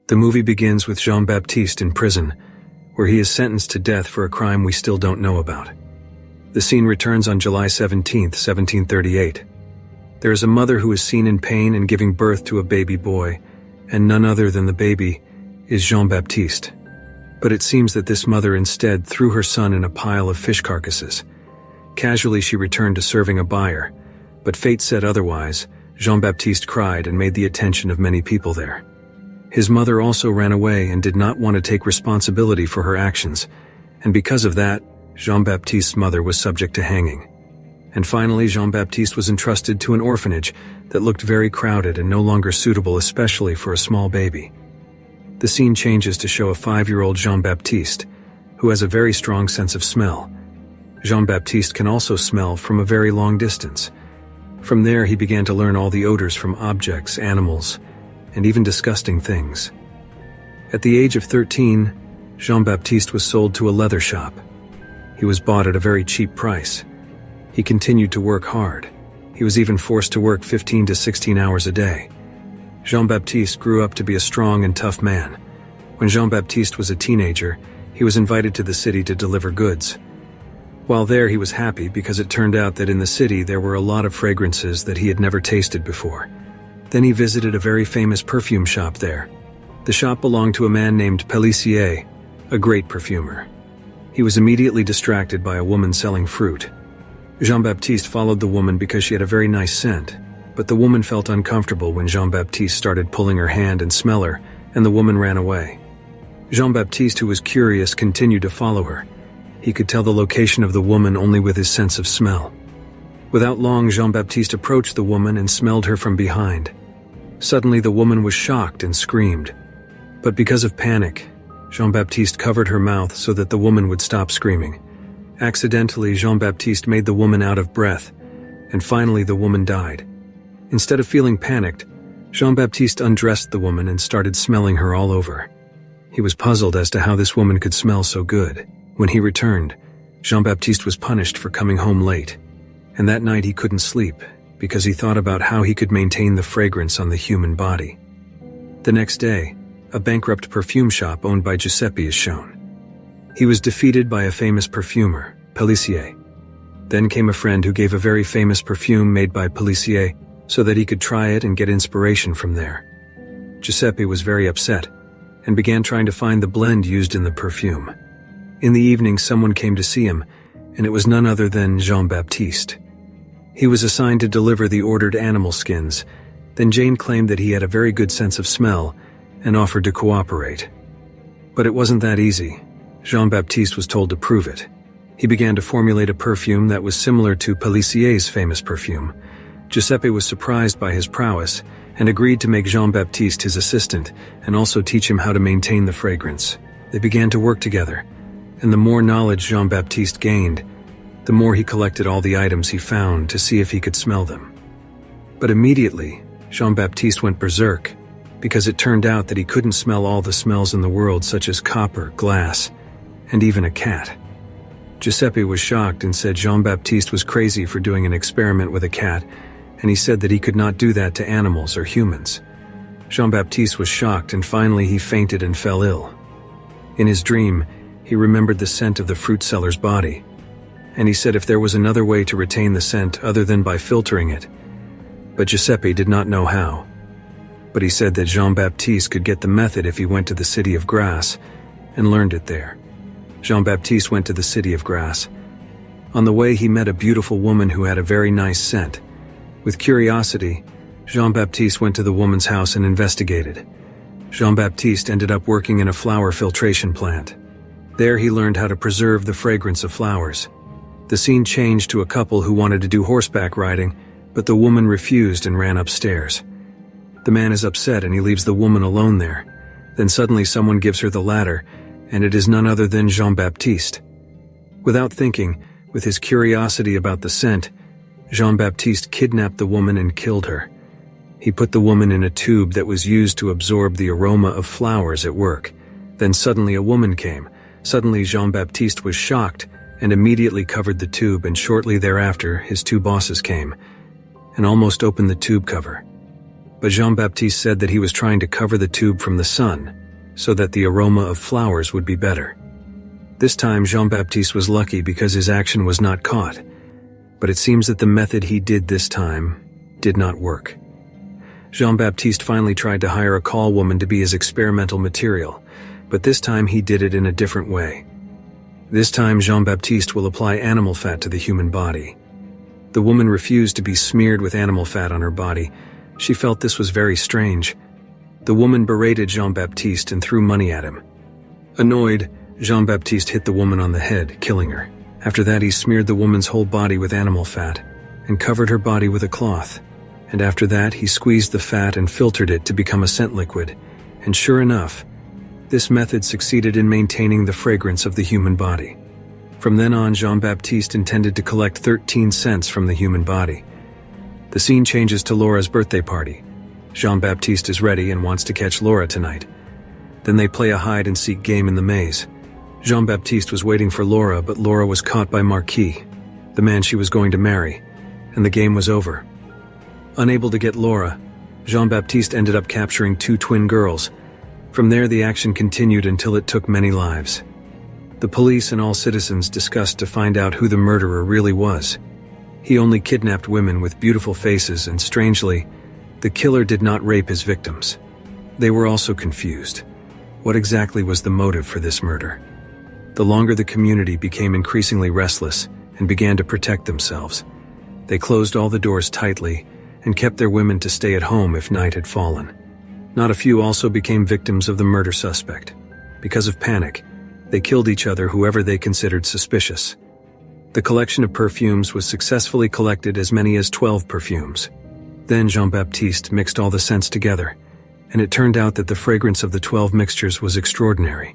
The movie begins with Jean-Baptiste in prison, where he is sentenced to death for a crime we still don't know about. The scene returns on July 17, 1738. There is a mother who is seen in pain and giving birth to a baby boy, and none other than the baby is Jean-Baptiste. But it seems that this mother instead threw her son in a pile of fish carcasses. Casually she returned to serving a buyer, but fate said otherwise. Jean-Baptiste cried and made the attention of many people there. His mother also ran away and did not want to take responsibility for her actions, and because of that, Jean-Baptiste's mother was subject to hanging. And finally, Jean-Baptiste was entrusted to an orphanage that looked very crowded and no longer suitable, especially for a small baby. The scene changes to show a 5-year-old Jean-Baptiste, who has a very strong sense of smell. Jean-Baptiste can also smell from a very long distance. From there, he began to learn all the odors from objects, animals, and even disgusting things. At the age of 13, Jean-Baptiste was sold to a leather shop. He was bought at a very cheap price. He continued to work hard. He was even forced to work 15 to 16 hours a day. Jean-Baptiste grew up to be a strong and tough man. When Jean-Baptiste was a teenager, he was invited to the city to deliver goods. While there, he was happy because it turned out that in the city there were a lot of fragrances that he had never tasted before. Then he visited a very famous perfume shop there. The shop belonged to a man named Pelissier, a great perfumer. He was immediately distracted by a woman selling fruit. Jean-Baptiste followed the woman because she had a very nice scent, but the woman felt uncomfortable when Jean-Baptiste started pulling her hand and smell her, and the woman ran away. Jean-Baptiste, who was curious, continued to follow her. He could tell the location of the woman only with his sense of smell. Without long, Jean-Baptiste approached the woman and smelled her from behind. Suddenly, the woman was shocked and screamed. But because of panic, Jean-Baptiste covered her mouth so that the woman would stop screaming. Accidentally, Jean-Baptiste made the woman out of breath, and finally the woman died. Instead of feeling panicked, Jean-Baptiste undressed the woman and started smelling her all over. He was puzzled as to how this woman could smell so good. When he returned, Jean-Baptiste was punished for coming home late, and that night he couldn't sleep because he thought about how he could maintain the fragrance on the human body. The next day, a bankrupt perfume shop owned by Giuseppe is shown. He was defeated by a famous perfumer, Pelissier. Then came a friend who gave a very famous perfume made by Pelissier so that he could try it and get inspiration from there. Giuseppe was very upset and began trying to find the blend used in the perfume. In the evening, someone came to see him, and it was none other than Jean-Baptiste. He was assigned to deliver the ordered animal skins. Then Jane claimed that he had a very good sense of smell and offered to cooperate. But it wasn't that easy. Jean-Baptiste was told to prove it. He began to formulate a perfume that was similar to Pelissier's famous perfume. Giuseppe was surprised by his prowess and agreed to make Jean-Baptiste his assistant and also teach him how to maintain the fragrance. They began to work together, and the more knowledge Jean-Baptiste gained, the more he collected all the items he found to see if he could smell them. But immediately, Jean-Baptiste went berserk, because it turned out that he couldn't smell all the smells in the world, such as copper, glass, and even a cat. Giuseppe was shocked and said Jean-Baptiste was crazy for doing an experiment with a cat, and he said that he could not do that to animals or humans. Jean-Baptiste was shocked, and finally he fainted and fell ill. In his dream, he remembered the scent of the fruit seller's body, and he said if there was another way to retain the scent other than by filtering it. But Giuseppe did not know how. But he said that Jean-Baptiste could get the method if he went to the city of Grasse and learned it there. Jean-Baptiste went to the city of Grasse. On the way, he met a beautiful woman who had a very nice scent. With curiosity, Jean-Baptiste went to the woman's house and investigated. Jean-Baptiste ended up working in a flower filtration plant. There he learned how to preserve the fragrance of flowers. The scene changed to a couple who wanted to do horseback riding, but the woman refused and ran upstairs. The man is upset and he leaves the woman alone there. Then suddenly someone gives her the ladder, and it is none other than Jean-Baptiste. Without thinking, with his curiosity about the scent, Jean-Baptiste kidnapped the woman and killed her. He put the woman in a tube that was used to absorb the aroma of flowers at work. Then suddenly a woman came. Suddenly Jean-Baptiste was shocked and immediately covered the tube, and shortly thereafter his two bosses came and almost opened the tube cover. but Jean-Baptiste said that he was trying to cover the tube from the sun so that the aroma of flowers would be better. This time Jean-Baptiste was lucky because his action was not caught, but it seems that the method he did this time did not work. Jean-Baptiste finally tried to hire a call woman to be his experimental material, but this time he did it in a different way. This time Jean-Baptiste will apply animal fat to the human body. The woman refused to be smeared with animal fat on her body. She felt this was very strange. The woman berated Jean-Baptiste and threw money at him. Annoyed, Jean-Baptiste hit the woman on the head, killing her. After that, he smeared the woman's whole body with animal fat and covered her body with a cloth. And after that, he squeezed the fat and filtered it to become a scent liquid. And sure enough, this method succeeded in maintaining the fragrance of the human body. From then on, Jean-Baptiste intended to collect 13 cents from the human body. The scene changes to Laura's birthday party. Jean-Baptiste is ready and wants to catch Laura tonight. Then they play a hide-and-seek game in the maze. Jean-Baptiste was waiting for Laura, but Laura was caught by Marquis, the man she was going to marry, and the game was over. Unable to get Laura, Jean-Baptiste ended up capturing 2 twin girls. From there, the action continued until it took many lives. The police and all citizens discussed to find out who the murderer really was. He only kidnapped women with beautiful faces, and strangely, the killer did not rape his victims. They were also confused. What exactly was the motive for this murder? The longer the community became increasingly restless and began to protect themselves. They closed all the doors tightly and kept their women to stay at home if night had fallen. Not a few also became victims of the murder suspect. Because of panic, they killed each other, whoever they considered suspicious. The collection of perfumes was successfully collected, as many as 12 perfumes. Then Jean-Baptiste mixed all the scents together, and it turned out that the fragrance of the 12 mixtures was extraordinary,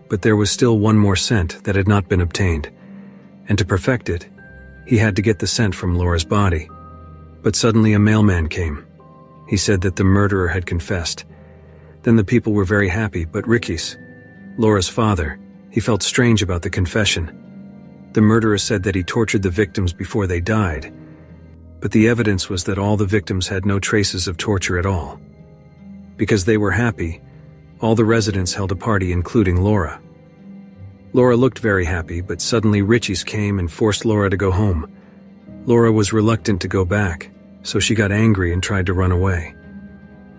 but there was still one more scent that had not been obtained. And to perfect it, he had to get the scent from Laura's body. But suddenly a mailman came. He said that the murderer had confessed. Then the people were very happy, but Riquis, Laura's father, he felt strange about the confession. The murderer said that he tortured the victims before they died, but the evidence was that all the victims had no traces of torture at all. Because they were happy, all the residents held a party, including Laura. Laura looked very happy, but suddenly Riquis came and forced Laura to go home. Laura was reluctant to go back, so she got angry and tried to run away.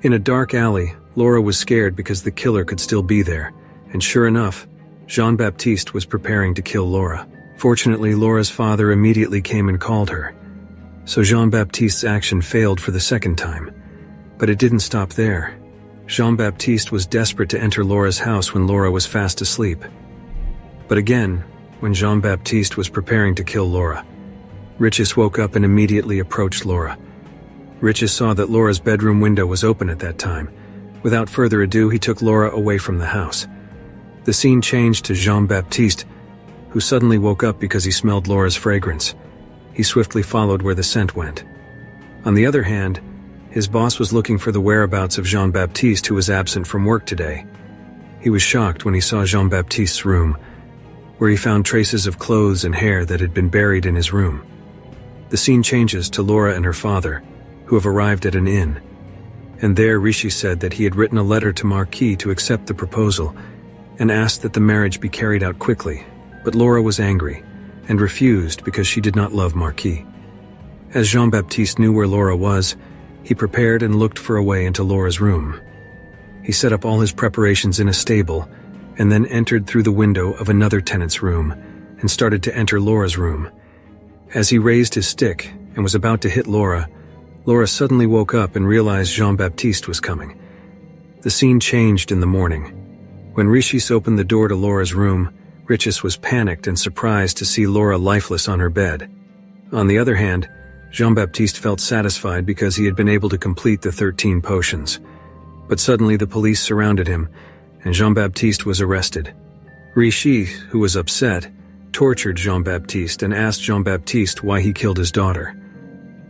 In a dark alley, Laura was scared because the killer could still be there, and sure enough, Jean-Baptiste was preparing to kill Laura. Fortunately, Laura's father immediately came and called her, so Jean-Baptiste's action failed for the second time. But it didn't stop there. Jean-Baptiste was desperate to enter Laura's house when Laura was fast asleep. But again, when Jean-Baptiste was preparing to kill Laura, Riquis woke up and immediately approached Laura. Riquis saw that Laura's bedroom window was open at that time. Without further ado, he took Laura away from the house. The scene changed to Jean-Baptiste, who suddenly woke up because he smelled Laura's fragrance. He swiftly followed where the scent went. On the other hand, his boss was looking for the whereabouts of Jean-Baptiste, who was absent from work today. He was shocked when he saw Jean-Baptiste's room, where he found traces of clothes and hair that had been buried in his room. The scene changes to Laura and her father, who have arrived at an inn. And there Riquis said that he had written a letter to Marquis to accept the proposal and asked that the marriage be carried out quickly, but Laura was angry and refused because she did not love Marquis. As Jean-Baptiste knew where Laura was, he prepared and looked for a way into Laura's room. He set up all his preparations in a stable and then entered through the window of another tenant's room and started to enter Laura's room. As he raised his stick and was about to hit Laura, Laura suddenly woke up and realized Jean-Baptiste was coming. The scene changed in the morning. When Riquis opened the door to Laura's room, Riquis was panicked and surprised to see Laura lifeless on her bed. On the other hand, Jean-Baptiste felt satisfied because he had been able to complete the 13 potions. But suddenly the police surrounded him, and Jean-Baptiste was arrested. Riquis, who was upset, tortured Jean-Baptiste and asked Jean-Baptiste why he killed his daughter.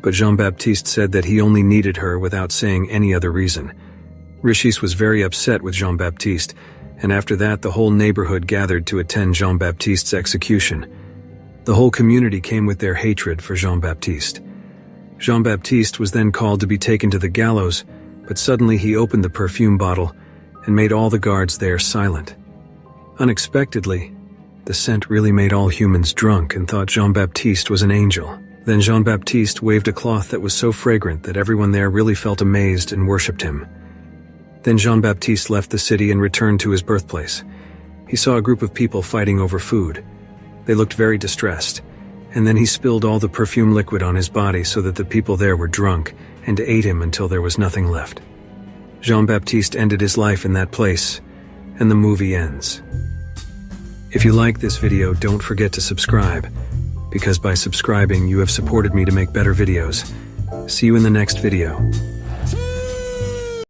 But Jean-Baptiste said that he only needed her without saying any other reason. Riquis was very upset with Jean-Baptiste, and after that the whole neighborhood gathered to attend Jean-Baptiste's execution. The whole community came with their hatred for Jean-Baptiste. Jean-Baptiste was then called to be taken to the gallows, but suddenly he opened the perfume bottle and made all the guards there silent. Unexpectedly, the scent really made all humans drunk and thought Jean-Baptiste was an angel. Then Jean-Baptiste waved a cloth that was so fragrant that everyone there really felt amazed and worshipped him. Then Jean-Baptiste left the city and returned to his birthplace. He saw a group of people fighting over food. They looked very distressed, and then he spilled all the perfume liquid on his body so that the people there were drunk and ate him until there was nothing left. Jean-Baptiste ended his life in that place, and the movie ends. If you like this video, don't forget to subscribe, because by subscribing you have supported me to make better videos. See you in the next video.